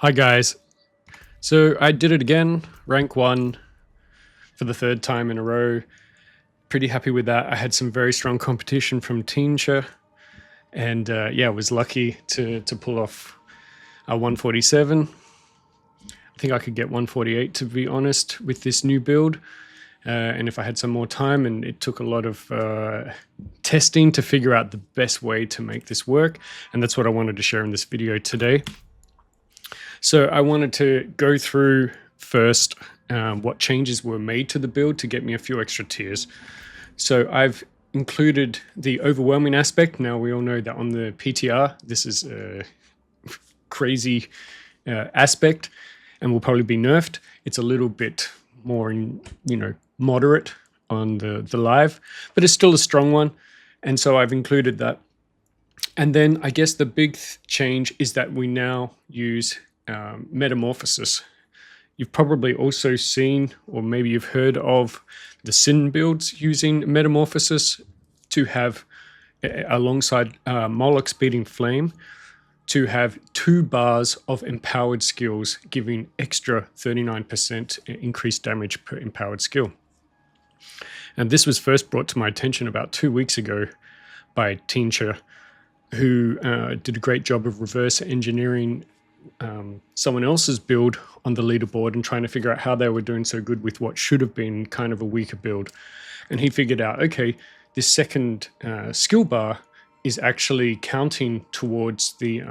Hi guys. So I did it again, rank 1 for the third time in a row. Pretty happy with that. I had some very strong competition from Teensha, and yeah, was lucky to pull off a 147. I think I could get 148 to be honest with this new build. And if I had some more time, and it took a lot of testing to figure out the best way to make this work. And that's what I wanted to share in this video today. So I wanted to go through first what changes were made to the build to get me a few extra tiers. So I've included the overwhelming aspect. Now we all know that on the PTR, this is a crazy aspect and will probably be nerfed. It's a little bit more, moderate on the live, but it's still a strong one. And so I've included that. And then I guess the big change is that we now use metamorphosis. You've probably also seen, or maybe you've heard of, the Sin builds using metamorphosis to have, alongside Moloch's Beating Flame, to have 2 bars of empowered skills, giving extra 39% increased damage per empowered skill. And this was first brought to my attention about 2 weeks ago by Teensha, who did a great job of reverse engineering someone else's build on the leaderboard and trying to figure out how they were doing so good with what should have been kind of a weaker build. And he figured out, okay, this second skill bar is actually counting towards the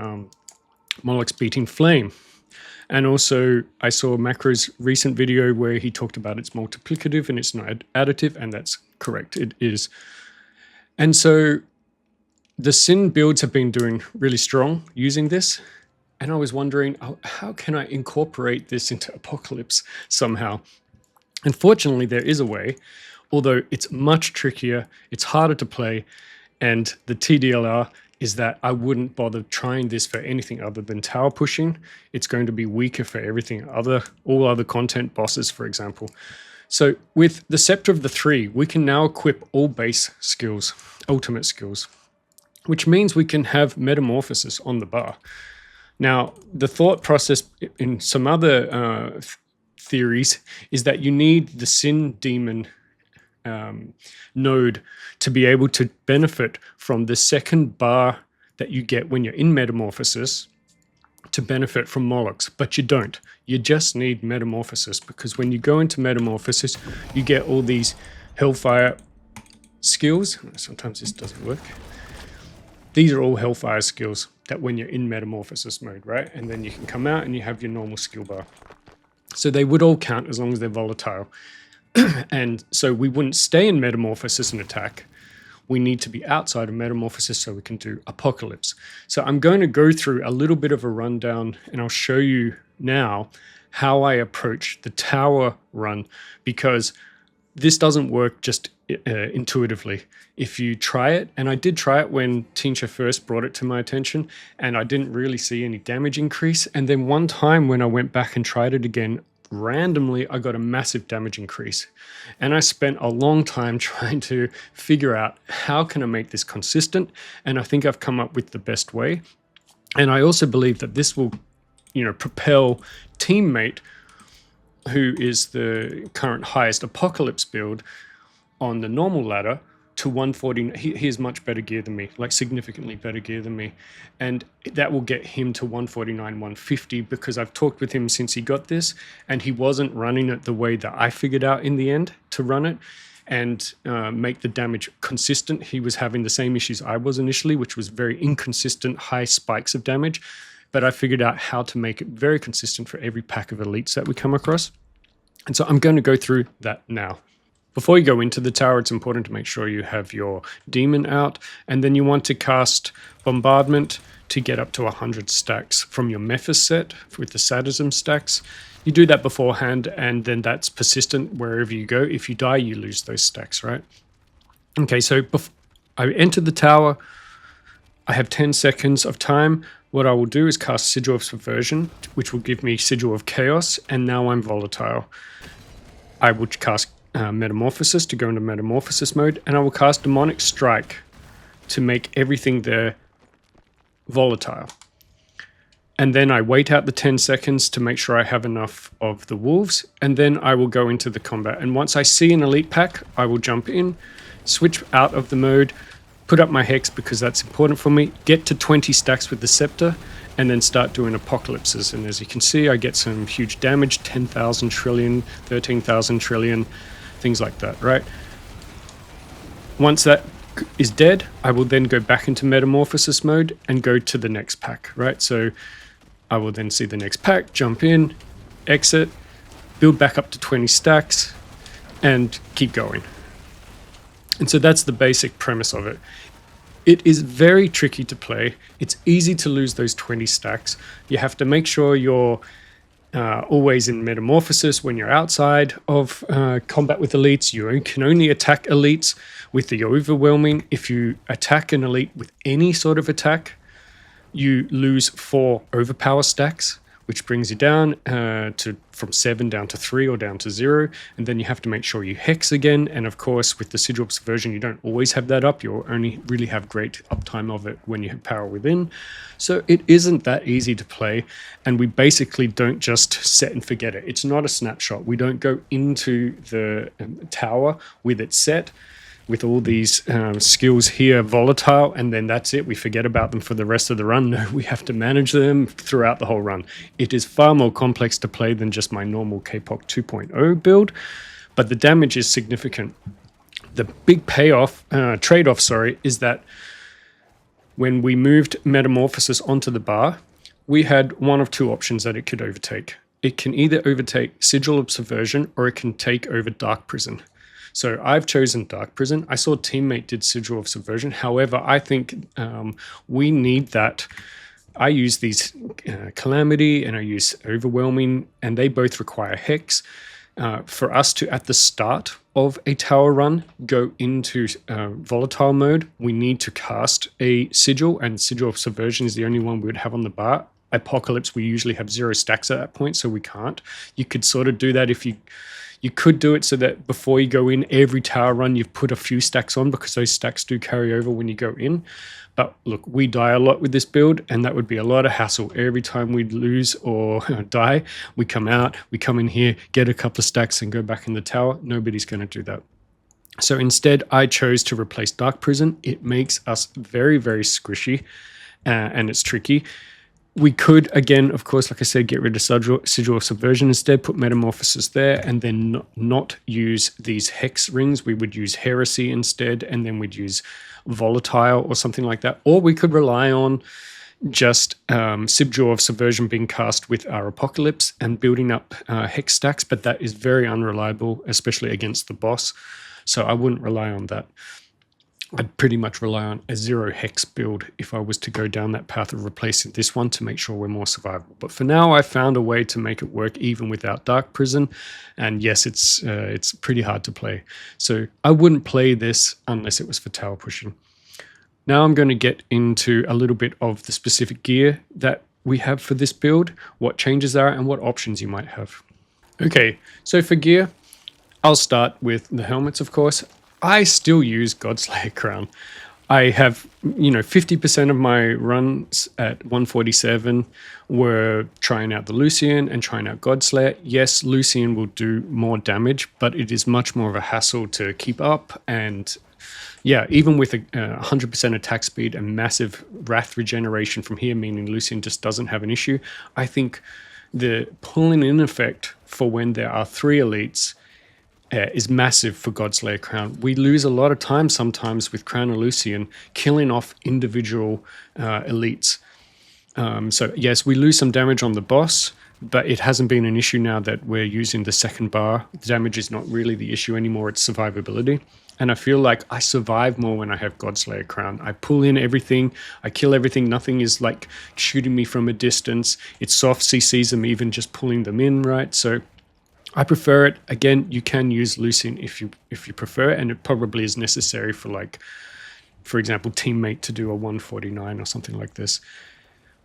Moloch's Beating Flame. And also I saw Macro's recent video where he talked about it's multiplicative and it's not additive, and that's correct, it is. And so the Sin builds have been doing really strong using this. And I was wondering, how can I incorporate this into Apocalypse somehow? Unfortunately, there is a way, although it's much trickier, it's harder to play, and the TDLR is that I wouldn't bother trying this for anything other than tower pushing. It's going to be weaker for everything all other content, bosses, for example. So with the Scepter of the Three, we can now equip all base skills, ultimate skills, which means we can have metamorphosis on the bar. Now, the thought process in some other theories is that you need the Sin Demon node to be able to benefit from the second bar that you get when you're in Metamorphosis to benefit from Moloch's, but you don't. You just need Metamorphosis, because when you go into Metamorphosis, you get all these Hellfire skills. Sometimes this doesn't work. These are all Hellfire skills that when you're in Metamorphosis mode, right? And then you can come out and you have your normal skill bar. So they would all count as long as they're volatile. And so we wouldn't stay in Metamorphosis and attack. We need to be outside of Metamorphosis so we can do Apocalypse. So I'm going to go through a little bit of a rundown, and I'll show you now how I approach the tower run, because this doesn't work just intuitively. If you try it, and I did try it when Teensha first brought it to my attention, and I didn't really see any damage increase. And then one time when I went back and tried it again, randomly I got a massive damage increase. And I spent a long time trying to figure out how can I make this consistent, and I think I've come up with the best way. And I also believe that this will, propel Teammate, who is the current highest Apocalypse build on the normal ladder, to 140. He has much better gear than me, like significantly better gear than me. And that will get him to 149, 150, because I've talked with him since he got this, and he wasn't running it the way that I figured out in the end to run it and make the damage consistent. He was having the same issues I was initially, which was very inconsistent, high spikes of damage. But I figured out how to make it very consistent for every pack of elites that we come across. And so I'm going to go through that now. Before you go into the tower, it's important to make sure you have your demon out, and then you want to cast Bombardment to get up to 100 stacks from your Mephis set with the Sadism stacks. You do that beforehand, and then that's persistent wherever you go. If you die, you lose those stacks, right? Okay, so I enter the tower. I have 10 seconds of time. What I will do is cast Sigil of Subversion, which will give me Sigil of Chaos, and now I'm volatile. I will cast Metamorphosis to go into Metamorphosis mode, and I will cast Demonic Strike to make everything there volatile. And then I wait out the 10 seconds to make sure I have enough of the wolves, and then I will go into the combat. And once I see an elite pack, I will jump in, switch out of the mode, put up my hex because that's important for me, get to 20 stacks with the scepter, and then start doing apocalypses. And as you can see, I get some huge damage, 10,000 trillion, 13,000 trillion, things like that, right? Once that is dead, I will then go back into metamorphosis mode and go to the next pack, right? So I will then see the next pack, jump in, exit, build back up to 20 stacks, and keep going. And so that's the basic premise of it. It is very tricky to play. It's easy to lose those 20 stacks. You have to make sure you're always in metamorphosis when you're outside of combat with elites. You can only attack elites with the overwhelming. If you attack an elite with any sort of attack, you lose 4 overpower stacks, which brings you down from 7 down to 3 or down to 0. And then you have to make sure you hex again. And of course, with the Sigil of Subversion, you don't always have that up. You'll only really have great uptime of it when you have power within. So it isn't that easy to play. And we basically don't just set and forget it. It's not a snapshot. We don't go into the tower with it set, with all these skills here volatile, and then that's it. We forget about them for the rest of the run. No, we have to manage them throughout the whole run. It is far more complex to play than just my normal K-POC 2.0 build, but the damage is significant. The big trade-off, is that when we moved Metamorphosis onto the bar, we had one of 2 options that it could overtake. It can either overtake Sigil of Subversion or it can take over Dark Prison. So I've chosen Dark Prison. I saw Teammate did Sigil of Subversion. However, I think we need that. I use these Calamity and I use Overwhelming, and they both require Hex. For us to, at the start of a tower run, go into volatile mode, we need to cast a Sigil, and Sigil of Subversion is the only one we would have on the bar. Apocalypse, we usually have 0 stacks at that point, so we can't. You could sort of do that if you could do it so that before you go in, every tower run, you've put a few stacks on, because those stacks do carry over when you go in. But look, we die a lot with this build, and that would be a lot of hassle. Every time we lose or die, we come out, we come in here, get a couple of stacks and go back in the tower. Nobody's going to do that. So instead, I chose to replace Dark Prison. It makes us very, very squishy, and it's tricky. We could, again, of course, like I said, get rid of Sigil of Subversion instead, put Metamorphosis there, and then not use these Hex rings. We would use Heresy instead, and then we'd use Volatile or something like that. Or we could rely on just Sigil of Subversion being cast with our Apocalypse and building up Hex stacks, but that is very unreliable, especially against the boss. So I wouldn't rely on that. I'd pretty much rely on a 0 hex build if I was to go down that path of replacing this one to make sure we're more survivable. But for now, I found a way to make it work even without Dark Prison. And yes, it's pretty hard to play. So I wouldn't play this unless it was for tower pushing. Now I'm going to get into a little bit of the specific gear that we have for this build, what changes are, and what options you might have. Okay, so for gear, I'll start with the helmets, of course. I still use Godslayer Crown. I have, 50% of my runs at 147 were trying out the Lucian and trying out Godslayer. Yes, Lucian will do more damage, but it is much more of a hassle to keep up. And yeah, even with a 100% attack speed and massive Wrath regeneration from here, meaning Lucian just doesn't have an issue, I think the pulling in effect for when there are 3 elites is massive for Godslayer Crown. We lose a lot of time sometimes with Crown and Lucian killing off individual elites. So yes, we lose some damage on the boss, but it hasn't been an issue now that we're using the second bar. The damage is not really the issue anymore, it's survivability. And I feel like I survive more when I have Godslayer Crown. I pull in everything, I kill everything, nothing is like shooting me from a distance. It's soft CCs, I'm even just pulling them in, right? So I prefer it. Again, you can use Lucian if you prefer, and it probably is necessary for, like, for example, Teammate to do a 149 or something like this.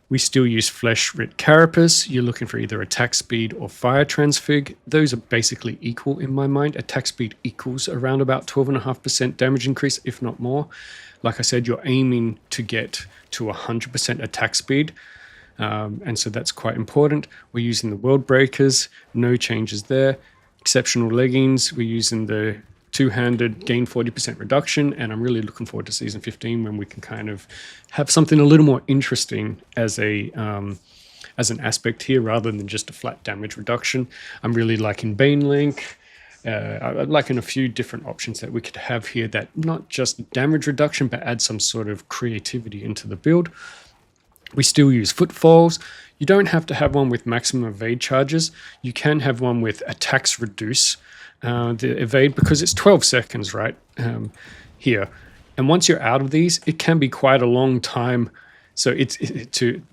We still use Flesh Writ Carapace. You're looking for either attack speed or fire transfig. Those are basically equal in my mind. Attack speed equals around about 12.5% damage increase, if not more. Like I said, you're aiming to get to 100% attack speed. And so that's quite important. We're using the World Breakers, no changes there. Exceptional Leggings, we're using the two-handed gain 40% reduction, and I'm really looking forward to season 15 when we can kind of have something a little more interesting as an aspect here rather than just a flat damage reduction. I'm really liking Bane Link. I'm liking a few different options that we could have here that not just damage reduction but add some sort of creativity into the build. We still use footfalls. You don't have to have one with maximum evade charges. You can have one with attacks reduce the evade because it's 12 seconds, right, here. And once you're out of these, it can be quite a long time. So it's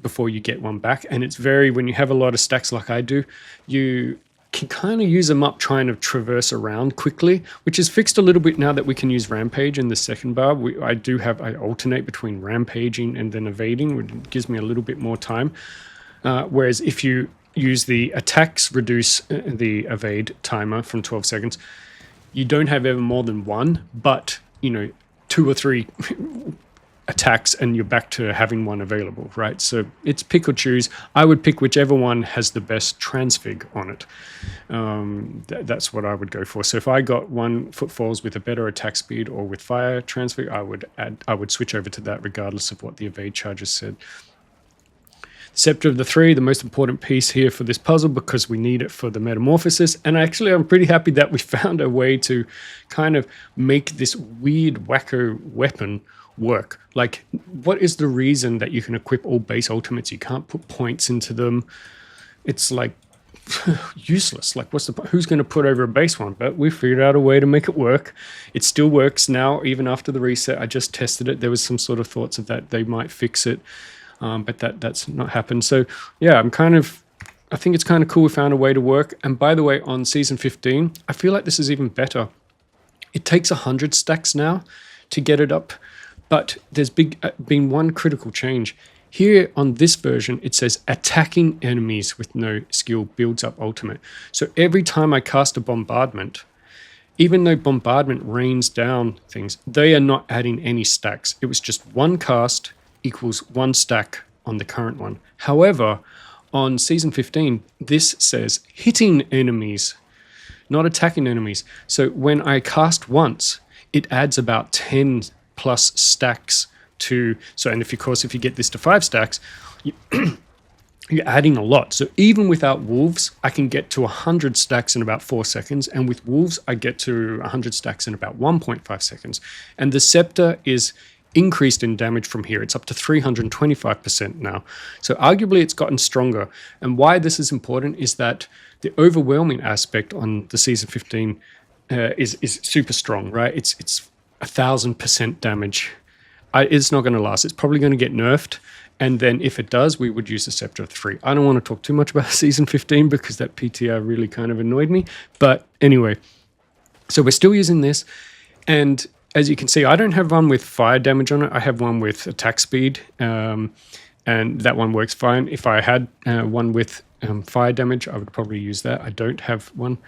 before you get one back. And it's when you have a lot of stacks like I do, you can kind of use them up trying to traverse around quickly, which is fixed a little bit now that we can use Rampage in the second bar. I alternate between Rampaging and then evading, which gives me a little bit more time. Whereas if you use the attacks reduce the evade timer from 12 seconds, you don't have ever more than one, but, 2 or 3 attacks and you're back to having one available, right? So it's pick or choose. I would pick whichever one has the best transfig on it. That's what I would go for. So if I got one footfalls with a better attack speed or with fire transfig, I would switch over to that regardless of what the evade charges said. Scepter of the Three, the most important piece here for this puzzle because we need it for the metamorphosis. And actually, I'm pretty happy that we found a way to kind of make this weird wacko weapon work. Like, what is the reason that you can equip all base ultimates? You can't put points into them. It's like useless. Like, who's going to put over a base one? But we figured out a way to make it work. It still works now, even after the reset. I just tested it. There was some sort of thoughts of that they might fix it. But that's not happened. So yeah, I think it's kind of cool we found a way to work. And by the way, on season 15, I feel like this is even better. It takes 100 stacks now to get it up, but there's been one critical change. Here on this version, it says attacking enemies with no skill builds up ultimate. So every time I cast a bombardment, even though bombardment rains down things, they are not adding any stacks. It was just one cast equals 1 stack on the current one. However, on season 15, this says hitting enemies, not attacking enemies. So when I cast once, it adds about 10 plus stacks to, and if you get this to 5 stacks, you're adding a lot. So even without wolves, I can get to 100 stacks in about 4 seconds. And with wolves, I get to 100 stacks in about 1.5 seconds. And the scepter is increased in damage from here. It's up to 325% now. So arguably it's gotten stronger. And why this is important is that the overwhelming aspect on the season 15 is super strong, right? It's 1,000% damage. It's not going to last. It's probably going to get nerfed. And then if it does, we would use the Scepter of 3. I don't want to talk too much about season 15 because that PTR really kind of annoyed me. But anyway, so we're still using this. And as you can see, I don't have one with fire damage on it. I have one with attack speed, and that one works fine. If I had one with fire damage, I would probably use that. I don't have one.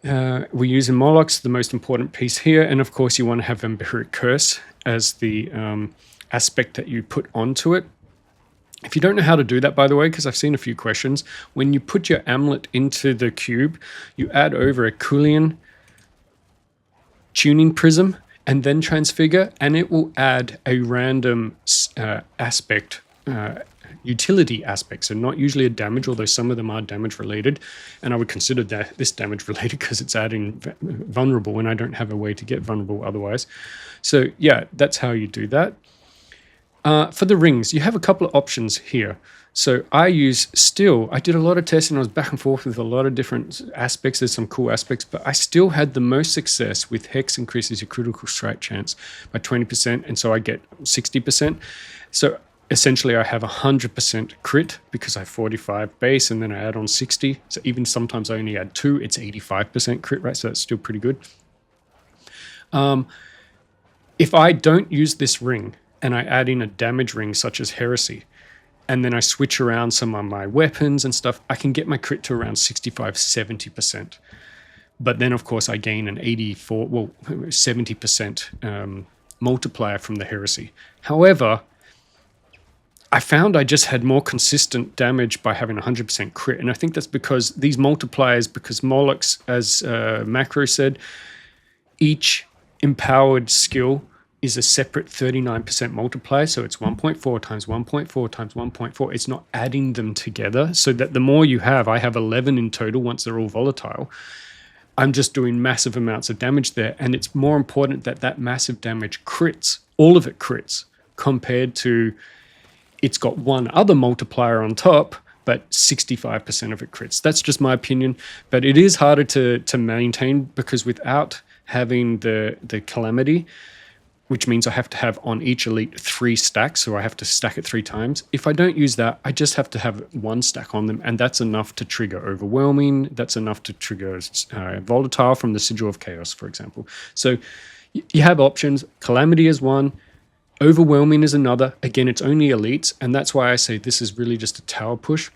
We're using Molochs, the most important piece here, and of course you want to have Vampiric Curse as the aspect that you put onto it. If you don't know how to do that, by the way, because I've seen a few questions, when you put your amulet into the cube, you add over a Kulian tuning prism and then transfigure, and it will add a random aspect, utility aspect. So not usually a damage, although some of them are damage related. And I would consider this damage related because it's adding vulnerable when I don't have a way to get vulnerable otherwise. So yeah, that's how you do that. For the rings, you have a couple of options here. So I did a lot of testing. I was back and forth with a lot of different aspects. There's some cool aspects, but I still had the most success with Hex increases your critical strike chance by 20%. And so I get 60%. So essentially I have 100% crit because I have 45 base and then I add on 60. So even sometimes I only add 2, it's 85% crit, right? So that's still pretty good. If I don't use this ring and I add in a damage ring such as Heresy, and then I switch around some of my weapons and stuff, I can get my crit to around 65-70%. But then, of course, I gain an 70% multiplier from the Heresy. However, I found I just had more consistent damage by having 100% crit. And I think that's because these multipliers, because Moloch's, as Macro said, each empowered skill is a separate 39% multiplier. So it's 1.4 times 1.4 times 1.4. It's not adding them together. So that the more you have, I have 11 in total once they're all volatile. I'm just doing massive amounts of damage there. And it's more important that that massive damage crits, all of it crits, compared to it's got one other multiplier on top, but 65% of it crits. That's just my opinion. But it is harder to maintain because without having the calamity, which means I have to have on each elite 3 stacks, so I have to stack it 3 times. If I don't use that, I just have to have 1 stack on them, and that's enough to trigger Overwhelming. That's enough to trigger Volatile from the Sigil of Chaos, for example. So you have options. Calamity is one. Overwhelming is another. Again, it's only elites, and that's why I say this is really just a tower push,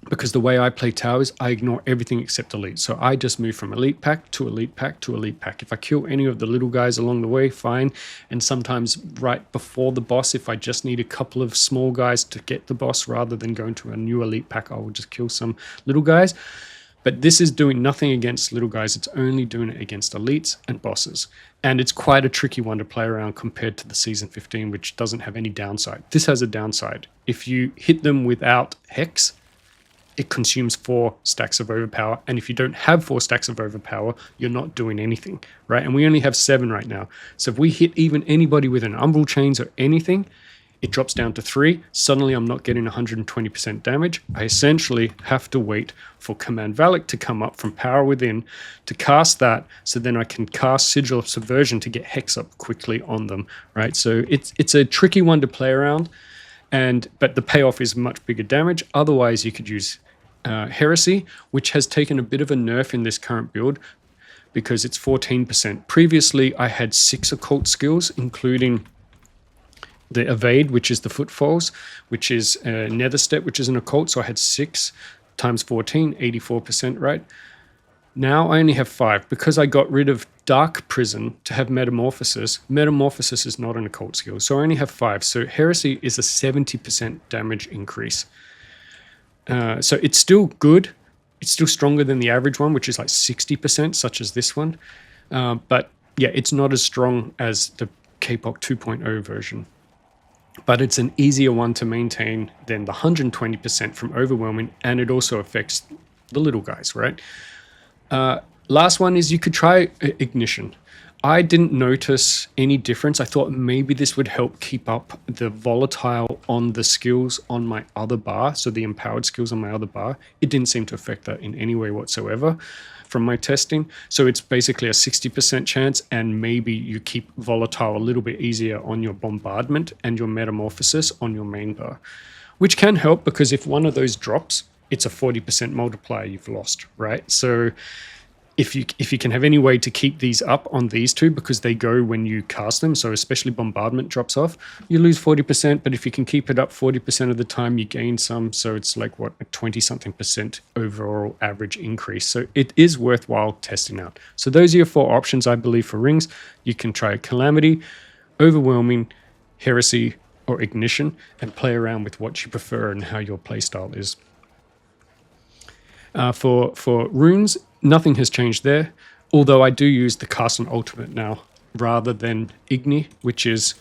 because the way I play towers, I ignore everything except elite. So I just move from elite pack to elite pack to elite pack. If I kill any of the little guys along the way, fine. And sometimes right before the boss, if I just need a couple of small guys to get the boss rather than going to a new elite pack, I will just kill some little guys. But this is doing nothing against little guys. It's only doing it against elites and bosses. And it's quite a tricky one to play around compared to the Season 15, which doesn't have any downside. This has a downside. If you hit them without Hex, it consumes 4 stacks of Overpower. And if you don't have 4 stacks of Overpower, you're not doing anything, right? And we only have 7 right now. So if we hit even anybody with an Umbral Chains or anything, it drops down to 3. Suddenly I'm not getting 120% damage. I essentially have to wait for Command Valak to come up from Power Within to cast that, so then I can cast Sigil of Subversion to get Hex up quickly on them, right? So it's a tricky one to play around, but the payoff is much bigger damage. Otherwise, you could use Heresy, which has taken a bit of a nerf in this current build because it's 14%. Previously, I had 6 occult skills, including the Evade, which is the Footfalls, which is Nether Step, which is an occult. So I had 6 times 14, 84%, right? Now I only have 5 because I got rid of Dark Prison to have Metamorphosis. Metamorphosis is not an occult skill, so I only have 5. So Heresy is a 70% damage increase. So it's still good. It's still stronger than the average one, which is like 60%, such as this one. But yeah, it's not as strong as the K-POC 2.0 version. But it's an easier one to maintain than the 120% from Overwhelming, and it also affects the little guys, right? Last one is you could try Ignition. I didn't notice any difference. I thought maybe this would help keep up the volatile on the skills on my other bar, so the empowered skills on my other bar. It didn't seem to affect that in any way whatsoever from my testing. So it's basically a 60% chance, and maybe you keep volatile a little bit easier on your bombardment and your metamorphosis on your main bar, which can help because if one of those drops, it's a 40% multiplier you've lost, right? So if you can have any way to keep these up on these two, because they go when you cast them, so especially bombardment drops off, you lose 40%, but if you can keep it up 40% of the time, you gain some, so it's like, what, a 20-something% overall average increase. So it is worthwhile testing out. So those are your 4 options, I believe, for rings. You can try Calamity, Overwhelming, Heresy, or Ignition, and play around with what you prefer and how your playstyle is. For runes, nothing has changed there, although I do use the Cast on Ultimate now rather than Igni, which is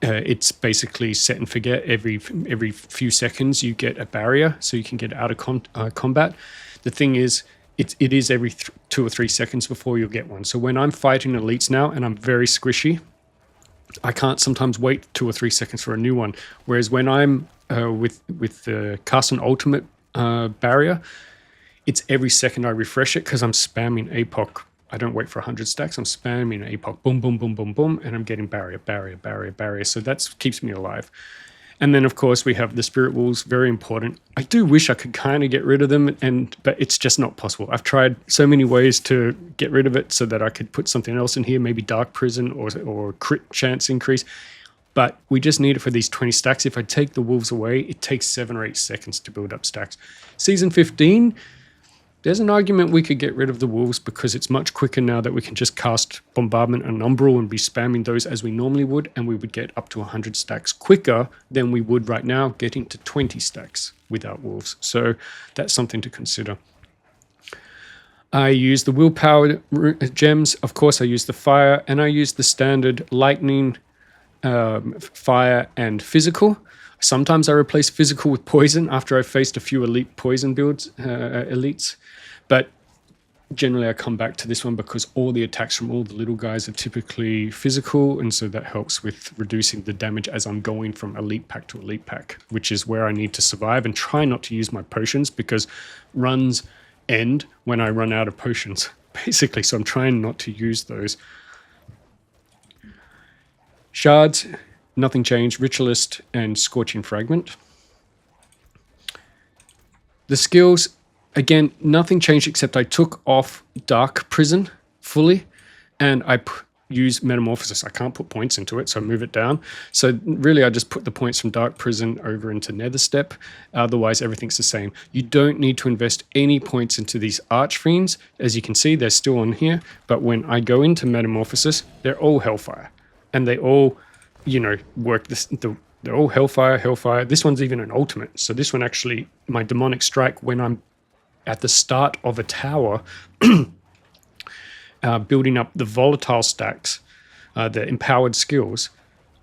it's basically set and forget. Every few seconds you get a barrier, so you can get out of combat. The thing is, it is every 2 or 3 seconds before you'll get one. So when I'm fighting elites now and I'm very squishy, I can't sometimes wait 2 or 3 seconds for a new one. Whereas when I'm with the Cast on Ultimate barrier, it's every second I refresh it because I'm spamming APOC. I don't wait for 100 stacks. I'm spamming APOC. Boom, boom, boom, boom, boom. And I'm getting barrier, barrier, barrier, barrier. So that keeps me alive. And then, of course, we have the Spirit Wolves. Very important. I do wish I could kind of get rid of them, but it's just not possible. I've tried so many ways to get rid of it so that I could put something else in here, maybe Dark Prison or crit chance increase. But we just need it for these 20 stacks. If I take the Wolves away, it takes 7 or 8 seconds to build up stacks. Season 15... there's an argument we could get rid of the wolves because it's much quicker now that we can just cast bombardment and umbral and be spamming those as we normally would, and we would get up to 100 stacks quicker than we would right now getting to 20 stacks without wolves. So that's something to consider. I use the willpower gems. Of course, I use the fire, and I use the standard lightning, fire, and physical. Sometimes I replace physical with poison after I've faced a few elite poison builds, elites. But generally I come back to this one because all the attacks from all the little guys are typically physical, and so that helps with reducing the damage as I'm going from elite pack to elite pack, which is where I need to survive and try not to use my potions because runs end when I run out of potions, basically. So I'm trying not to use those. Shards, nothing changed. Ritualist and Scorching Fragment. The skills, again, nothing changed except I took off Dark Prison fully and I use Metamorphosis. I can't put points into it, so I move it down. So really I just put the points from Dark Prison over into Nether Step. Otherwise everything's the same. You don't need to invest any points into these Archfiends. As you can see, they're still on here, but when I go into Metamorphosis, they're all Hellfire. And they all, you know, work this. They're all Hellfire, Hellfire. This one's even an ultimate. So this one actually, my Demonic Strike, when I'm at the start of a tower, building up the volatile stacks, the empowered skills,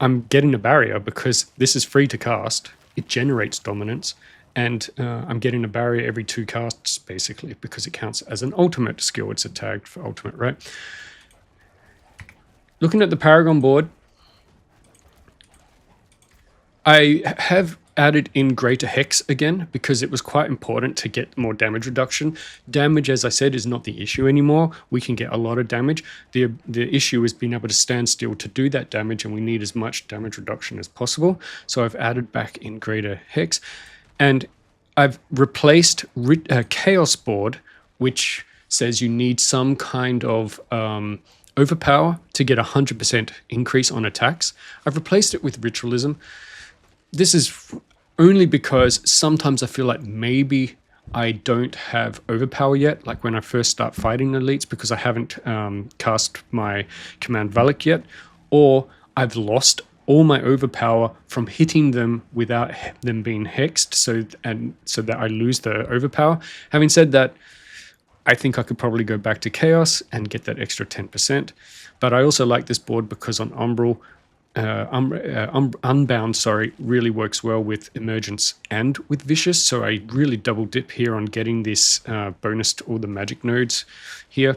I'm getting a barrier because this is free to cast. It generates dominance, and I'm getting a barrier every 2 casts, basically, because it counts as an ultimate skill. It's a tag for ultimate, right? Looking at the Paragon board, I have added in Greater Hex again because it was quite important to get more damage reduction. Damage, as I said, is not the issue anymore. We can get a lot of damage. The issue is being able to stand still to do that damage, and we need as much damage reduction as possible. So I've added back in Greater Hex, and I've replaced Chaos Board, which says you need some kind of overpower to get 100% increase on attacks. I've replaced it with Ritualism. This is only because sometimes I feel like maybe I don't have overpower yet, like when I first start fighting elites, because I haven't cast my Command Valak yet, or I've lost all my overpower from hitting them without them being hexed, so that I lose the overpower. Having said that, I think I could probably go back to Chaos and get that extra 10%. But I also like this board because on Umbral, Unbound, really works well with Emergence and with Vicious. So I really double dip here on getting this bonus to all the magic nodes here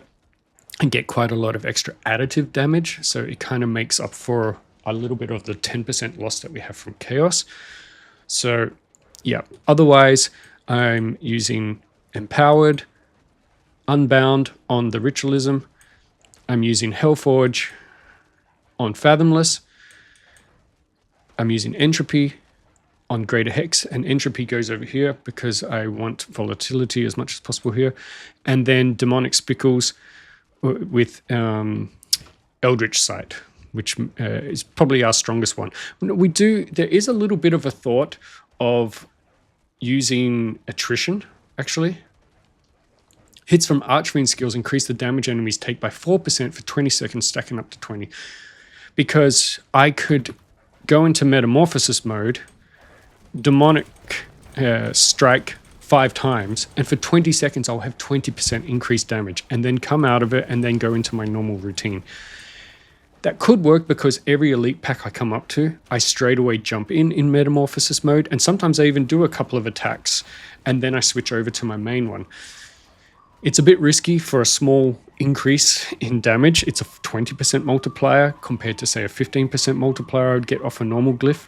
and get quite a lot of extra additive damage. So it kind of makes up for a little bit of the 10% loss that we have from Chaos. So yeah, otherwise I'm using Empowered, Unbound on the Ritualism. I'm using Hellforge on Fathomless. I'm using Entropy on Greater Hex, and Entropy goes over here because I want volatility as much as possible here. And then Demonic Spickles with Eldritch Sight, which is probably our strongest one. There is a little bit of a thought of using Attrition, actually. Hits from Archfiend skills increase the damage enemies take by 4% for 20 seconds, stacking up to 20. Because I could go into Metamorphosis mode, Demonic Strike 5 times, and for 20 seconds I'll have 20% increased damage, and then come out of it and then go into my normal routine. That could work because every elite pack I come up to, I straight away jump in Metamorphosis mode, and sometimes I even do a couple of attacks, and then I switch over to my main one. It's a bit risky for a small increase in damage. It's a 20% multiplier compared to, say, a 15% multiplier I would get off a normal glyph.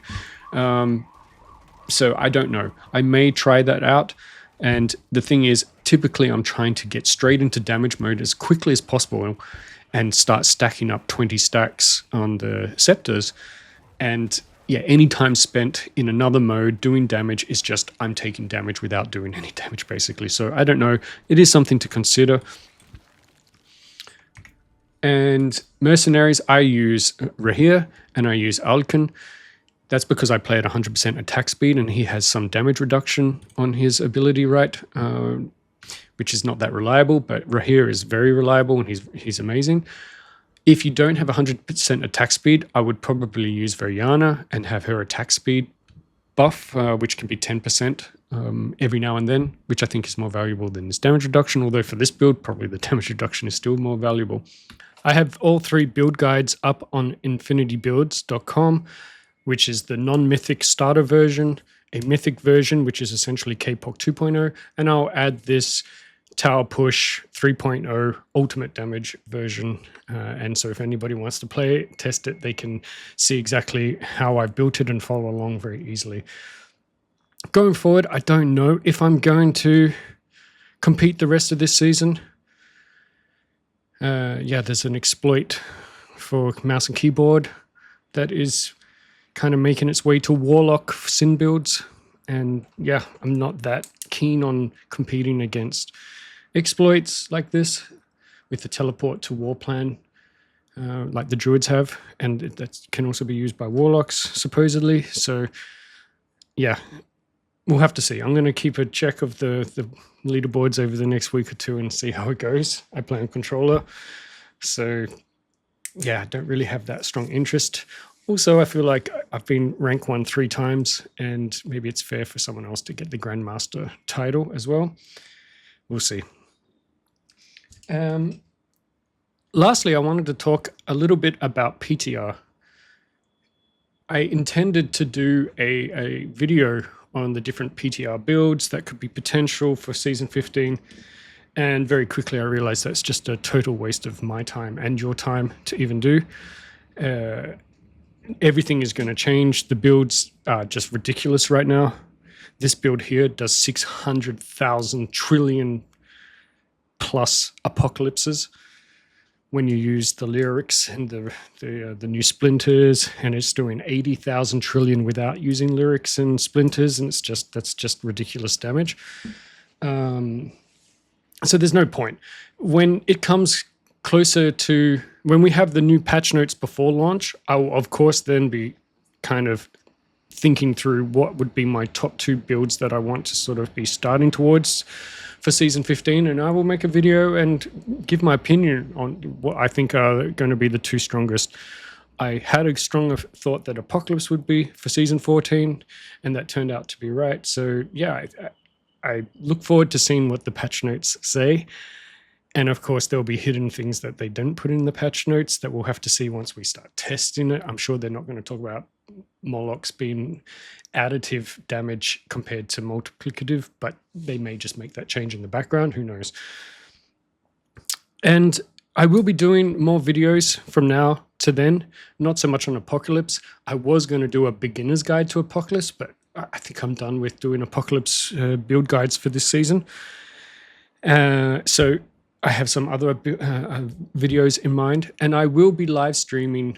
So I don't know. I may try that out. And the thing is, typically I'm trying to get straight into damage mode as quickly as possible and start stacking up 20 stacks on the scepters. And yeah, any time spent in another mode doing damage is just I'm taking damage without doing any damage, basically. So I don't know. It is something to consider. And Mercenaries, I use Rahir and I use Alkan. That's because I play at 100% attack speed and he has some damage reduction on his ability, right? which is not that reliable, but Rahir is very reliable and he's amazing. If you don't have 100% attack speed, I would probably use Variana and have her attack speed buff, which can be 10% every now and then, which I think is more valuable than this damage reduction, although for this build, probably the damage reduction is still more valuable. I have all 3 build guides up on infinitybuilds.com, which is the non-mythic starter version, a mythic version, which is essentially K-POC 2.0, and I'll add this Tower Push 3.0 ultimate damage version. And so if anybody wants to play it, test it, they can see exactly how I built it and follow along very easily. Going forward, I don't know if I'm going to compete the rest of this season. Yeah, there's an exploit for mouse and keyboard that is kind of making its way to Warlock Sin builds. And yeah, I'm not that keen on competing against exploits like this with the teleport to war plan like the druids have, and that can also be used by warlocks supposedly. So yeah, we'll have to see. I'm going to keep a check of the leaderboards over the next week or two and see how it goes. I play on controller, so yeah, I don't really have that strong interest. Also, I feel like I've been rank 1 3 times, and maybe it's fair for someone else to get the Grandmaster title as well. We'll see. Lastly, I wanted to talk a little bit about PTR. I intended to do a video on the different PTR builds that could be potential for Season 15, and very quickly I realized that's just a total waste of my time and your time to even do. Everything is going to change. The builds are just ridiculous right now. This build here does 600,000 trillion plus apocalypses when you use the lyrics and the new splinters, and it's doing 80,000 trillion without using lyrics and splinters, and that's just ridiculous damage. So there's no point. When it comes closer to when we have the new patch notes before launch, I will of course then be kind of thinking through what would be my top 2 builds that I want to sort of be starting towards for Season 15, and I will make a video and give my opinion on what I think are going to be the 2 strongest. I had a stronger thought that Apocalypse would be for Season 14, and that turned out to be right. So yeah, I look forward to seeing what the patch notes say. And of course, there'll be hidden things that they didn't put in the patch notes that we'll have to see once we start testing it. I'm sure they're not going to talk about Molochs being additive damage compared to multiplicative, but they may just make that change in the background. Who knows? And I will be doing more videos from now to then, not so much on Apocalypse. I was going to do a beginner's guide to Apocalypse, but I think I'm done with doing Apocalypse build guides for this season. So I have some other videos in mind, and I will be live streaming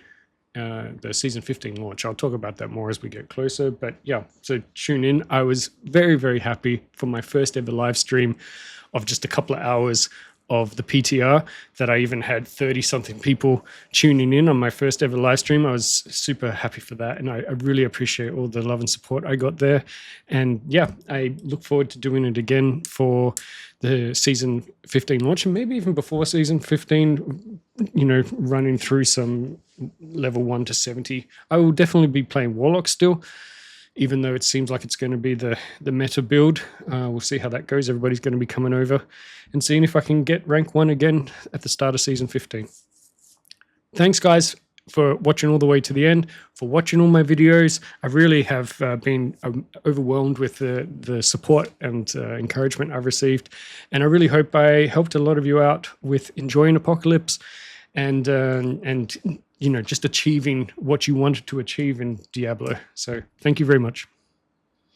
the Season 15 launch. I'll talk about that more as we get closer, but yeah, so tune in. I was very, very happy for my first ever live stream of just a couple of hours of the PTR that I even had 30-something people tuning in on my first ever live stream. I was super happy for that, and I really appreciate all the love and support I got there. And yeah, I look forward to doing it again for the Season 15 launch, and maybe even before Season 15, you know, running through some level 1 to 70. I will definitely be playing Warlock still, even though it seems like it's going to be the meta build. We'll see how that goes. Everybody's going to be coming over and seeing if I can get rank 1 again at the start of Season 15. Thanks, guys, for watching all the way to the end, for watching all my videos. I really have been overwhelmed with the support and encouragement I've received, and I really hope I helped a lot of you out with enjoying Apocalypse and you know, just achieving what you wanted to achieve in Diablo. So thank you very much.